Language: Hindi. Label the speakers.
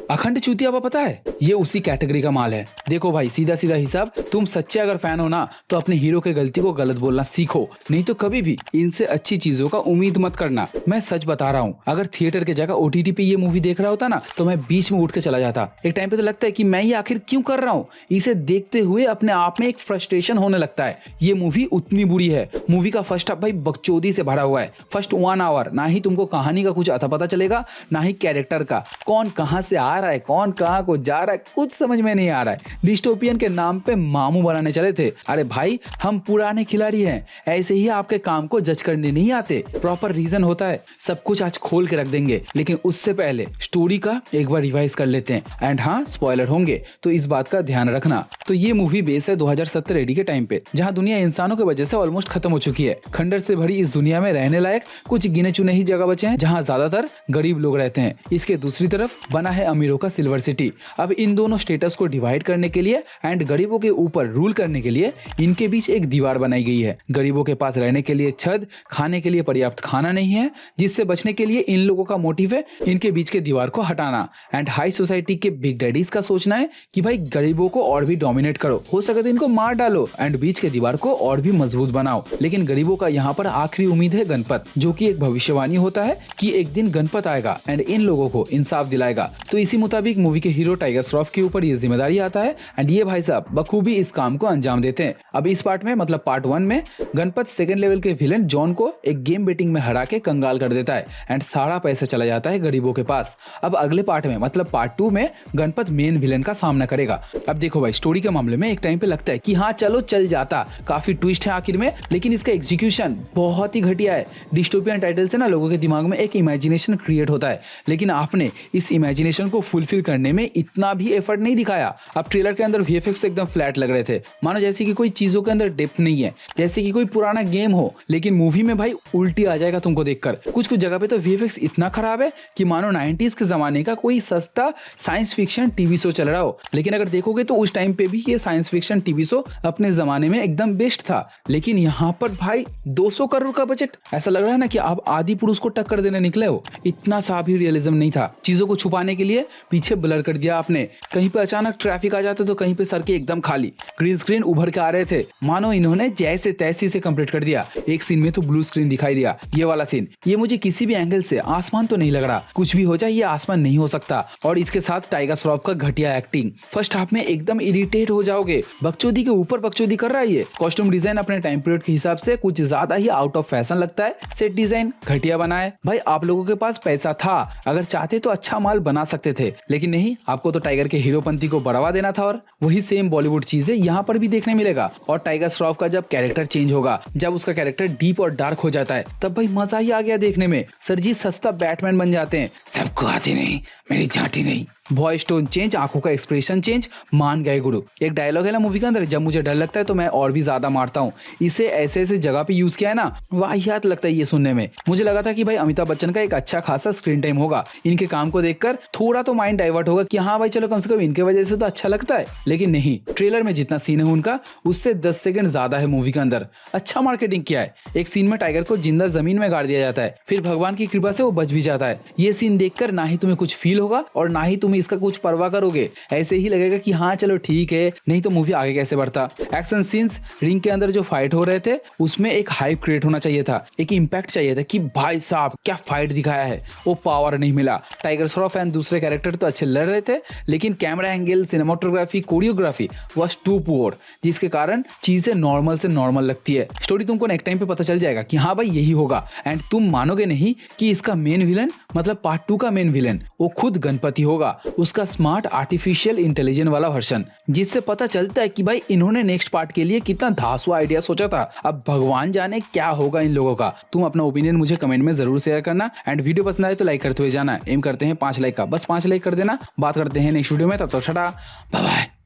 Speaker 1: अखंड चूतियापा पता है, ये उसी कैटेगरी का माल है। देखो भाई, सीधा सीधा हिसाब, तुम सच्चे अगर फैन हो ना तो अपने हीरो के गलती को गलत बोलना सीखो, नहीं तो कभी भी इनसे अच्छी चीजों का उम्मीद मत करना। मैं सच बता रहा हूँ, अगर थिएटर के जगह ओटीटी पे ये मूवी देख रहा होता ना तो मैं बीच में उठ के चला जाता। एक टाइम पे तो लगता है कि मैं ये आखिर क्यों कर रहा हूँ। इसे देखते हुए अपने आप में एक फ्रस्ट्रेशन होने लगता है। ये मूवी उतनी बुरी है। मूवी का फर्स्ट हाफ भाई बकचोदी से भरा हुआ है। फर्स्ट 1 आवर ना ही तुमको कहानी का कुछ अता पता चलेगा, ना ही कैरेक्टर का, कौन कहां से आ रहा है, कौन कहां को जा रहा है, कुछ समझ में नहीं आ रहा है। डिस्टोपियन के नाम पे मामू बनाने चले थे। अरे भाई, हम पुराने खिलाड़ी हैं, ऐसे ही आपके काम को जज करने नहीं आते। प्रॉपर रीजन होता है। सब कुछ आज खोल के रख देंगे, लेकिन उससे पहले स्टोरी का एक बार रिवाइज कर लेते हैं। एंड हाँ, स्पॉइलर होंगे तो इस बात का ध्यान रखना। तो ये मूवी बेस है 2070 AD के टाइम पे, जहां दुनिया इंसानों की वजह से ऑलमोस्ट खत्म हो चुकी है। खंडर से भरी इस दुनिया में रहने लायक कुछ गिने चुने ही जगह बचे हैं, जहां ज्यादातर गरीब लोग रहते हैं। इसके दूसरी तरफ बना है अमीरों का सिल्वर सिटी। अब इन दोनों स्टेटस को डिवाइड करने के लिए एंड गरीबों के ऊपर रूल करने के लिए इनके बीच एक दीवार बनाई गई है। गरीबों के पास रहने के लिए छत, खाने के लिए पर्याप्त खाना नहीं है, जिससे बचने के लिए इन लोगों का मोटिव है इनके बीच के दीवार को हटाना। एंड हाई सोसाइटी के बिग डैडीज का सोचना है कि भाई गरीबों को और भी डोमिनेट करो, हो सके तो इनको मार डालो एंड बीच के दीवार को और भी मजबूत बनाओ। लेकिन गरीबों का यहाँ पर आखिरी उम्मीद है गणपत, जो कि एक भविष्यवाणी होता है कि एक दिन गणपत आएगा एंड इन लोगों को इंसाफ दिलाएगा। तो इसी मुताबिक मूवी के हीरो टाइगर श्रॉफ के ऊपर ये जिम्मेदारी आता है एंड ये भाई साहब बखूबी इस काम को अंजाम देते हैं। अब इस पार्ट में मतलब पार्ट 1 में गणपत सेकंड लेवल के विलेन जॉन को एक गेम बेटिंग में हरा के कंगाल कर देता है एंड सारा पैसा चला जाता है गरीबों के पास। अब अगले पार्ट में मतलब पार्ट 2 में गणपत मेन विलेन का सामना करेगा। अब देखो भाई, स्टोरी के मामले में एक टाइम पे लगता है कि हाँ चलो चल जाता, काफी ट्विस्ट है आखिर में, लेकिन इसका एग्जीक्यूशन बहुत ही घटिया है। डिस्टोपियन टाइटल से ना लोगों के दिमाग में एक इमेजिनेशन क्रिएट होता है, लेकिन आपने इस इमेजिनेशन को फुलफिल करने में इतना भी एफर्ट नहीं दिखाया। अब ट्रेलर के अंदर VFX एकदम फ्लैट लग रहे थे, मानो जैसे कि कोई चीजों के अंदर डेप्थ नहीं है, जैसे कि कोई पुराना गेम हो। लेकिन मूवी में भाई उल्टी आ जाएगा तुमको देखकर। कुछ कुछ जगह पे तो VFX इतना खराब है कि मानो 90s के जमाने का कोई सस्ता साइंस फिक्शन टीवी शो चल रहा हो। लेकिन अगर देखोगे तो उस टाइम पे भी ये साइंस फिक्शन टीवी शो अपने जमाने में एकदम बेस्ट था। लेकिन यहाँ पर भाई 200 करोड़ का बजट, ऐसा लग रहा है ना कि आप आदि पुरुष को टक्कर देने निकले हो। इतना सा भी रियलिज्म नहीं था। चीजों को छुपाने के लिए पीछे ब्लर कर दिया आपने, कहीं पे अचानक ट्रैफिक आ जाते तो कहीं पे सड़कें एकदम खाली, ग्रीन स्क्रीन उभर के आ रहे थे, मानो इन्होंने जैसे तैसे से कंप्लीट कर दिया। एक सीन में तो ब्लू स्क्रीन दिखाई दिया, ये वाला सीन, ये मुझे किसी भी एंगल से आसमान तो नहीं लग रहा। कुछ भी हो जाए ये आसमान नहीं हो सकता। और इसके साथ टाइगर श्रॉफ का घटिया एक्टिंग, फर्स्ट हाफ में एकदम इरिटेट हो जाओगे। बकचोदी के ऊपर बकचोदी कर रहा है ये। कॉस्ट्यूम डिजाइन अपने टाइम पीरियड के हिसाब से कुछ ज्यादा ही आउट ऑफ फैशन लगता है। सेट डिजाइन घटिया बना है। भाई आप लोगों के पास पैसा था, अगर चाहते तो अच्छा माल बना सकते थे, लेकिन नहीं, आपको तो टाइगर के हीरोपंती को बढ़ावा देना था। और वही सेम बॉलीवुड चीज है यहाँ पर भी देखने मिलेगा। और टाइगर श्रॉफ का जब कैरेक्टर चेंज होगा, जब उसका कैरेक्टर डीप और डार्क हो जाता है, तब भाई मजा ही आ गया देखने में। सर जी सस्ता बैटमैन बन जाते हैं। सबको आती नहीं, मेरी झांटी नहीं। वॉइस टोन चेंज, आंखों का एक्सप्रेशन चेंज, मान गए गुरु। एक डायलॉग है ना मूवी के अंदर, जब मुझे डर लगता है तो मैं और भी ज्यादा मारता हूँ। इसे ऐसे ऐसे जगह पे यूज किया है ना, वाहियात लगता है ये सुनने में। मुझे लगा था कि भाई अमिताभ बच्चन का एक अच्छा खासा स्क्रीन टाइम होगा, इनके काम को देखकर थोड़ा तो माइंड डाइवर्ट होगा कि हाँ भाई चलो कम से कम इनके वजह से तो अच्छा लगता है। लेकिन नहीं, ट्रेलर में जितना सीन है उनका उससे 10 सेकंड ज्यादा है मूवी के अंदर। अच्छा मार्केटिंग किया है। एक सीन में टाइगर को जिंदा जमीन में गाड़ दिया जाता है, फिर भगवान की कृपा से वो बच भी जाता है। ये सीन देखकर ना ही तुम्हें कुछ फील होगा और ना ही तुम्हें इसका कुछ परवाह करोगे। ऐसे ही लगेगा कि हाँ चलो ठीक है, नहीं तो मूवी आगे कैसे बढ़ता। एक्शन सीन्स, रिंग के अंदर जो फाइट हो रहे थे उसमें एक हाइप क्रिएट होना चाहिए था, एक इम्पैक्ट चाहिए था कि भाई साहब क्या फाइट दिखाया है। वो पावर नहीं मिला। टाइगर श्रॉफ एंड दूसरे कैरेक्टर तो अच्छे लड़ रहे थे, लेकिन camera angle, cinematography, choreography was too poor, जिसके कारण चीजें नॉर्मल से नॉर्मल लगती है। स्टोरी तुमको नेक्स्ट टाइम पे पता चल जाएगा कि हाँ भाई यही होगा। एंड तुम मानोगे नहीं कि इसका मेन विलन मतलब पार्ट 2 का मेन विलन वो खुद गणपति होगा, उसका स्मार्ट आर्टिफिशियल इंटेलिजेंस वाला वर्जन, जिससे पता चलता है कि भाई इन्होंने नेक्स्ट पार्ट के लिए कितना धांसुआ आइडिया सोचा था। अब भगवान जाने क्या होगा इन लोगों का। तुम अपना ओपिनियन मुझे कमेंट में जरूर शेयर करना एंड वीडियो पसंद आए तो लाइक करते हुए जाना। एम करते हैं 5 लाइक का, बस 5 लाइक कर देना। बात करते हैं नेक्स्ट वीडियो में, तब तक टाटा बाय बाय।